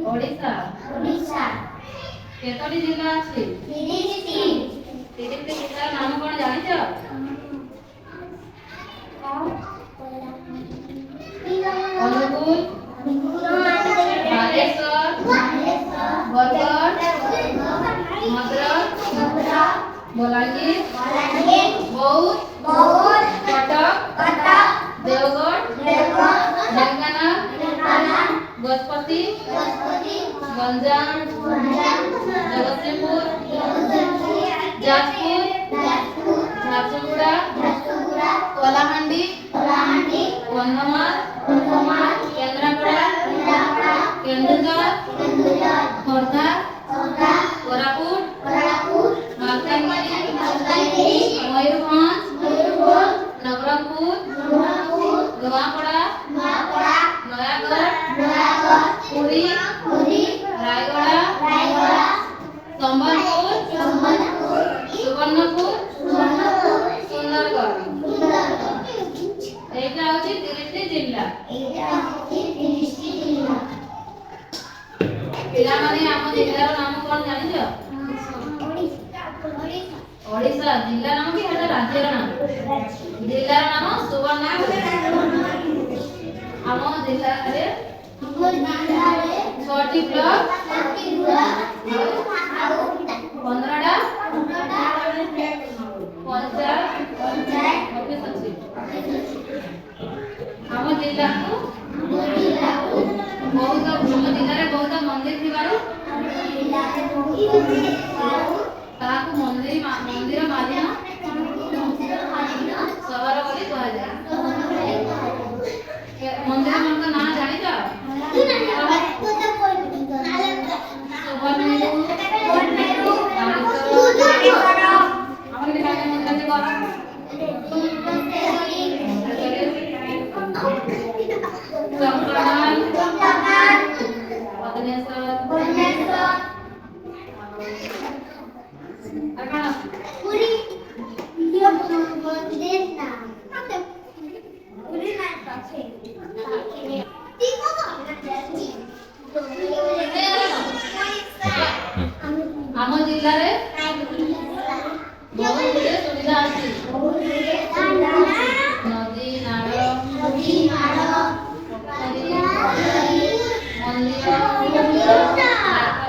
ओडिशा केतोटी जिला अछि 30 जिल्लार नाम कोन जानिछ अनुगुल बालेश्वर बरगढ़ मद्रास बलांगीर बौद्ध कटक देवगढ़ ढेंकानाल गजपति गंजाम जगतसिंहपुर जाजपुर झारसुगुड़ा कलाहांडी कंधमाल केंद्रापड़ा केन्दुझर खोर्धा कोरापुट मालकानगिरी मयूरभंज नवरंगपुर नवापड़ा नयागढ़ पुरी रायगढ़ संबलपुर सुवर्णपुर सुंदरगढ़ एटा होची 30 जिल्ला पिला माने हम जिल्लार नाम कोन जानि छ ओडिशा जिल्ला नाम कि हेटा राज्यर नाम जिल्लार नाम सुवर्णपुर हम जिल्ला रे 6टी ब्लॉक 15टा पंचायत ऑफिस अछि हम जिल्ला को बहुत जिल्ला रे बहुत मंदिर थिबारु ताकू मंदिर मालिन सहर बोली कहा जाय मंदिर मन का नाम जानि छ आम जिल्ला रे बहुत गुड़े सुविधा अछि नदी नाल मंदिर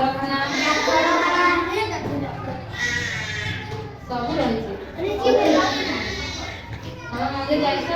कारखाना सब रहिছে हम मंदिर जाइछ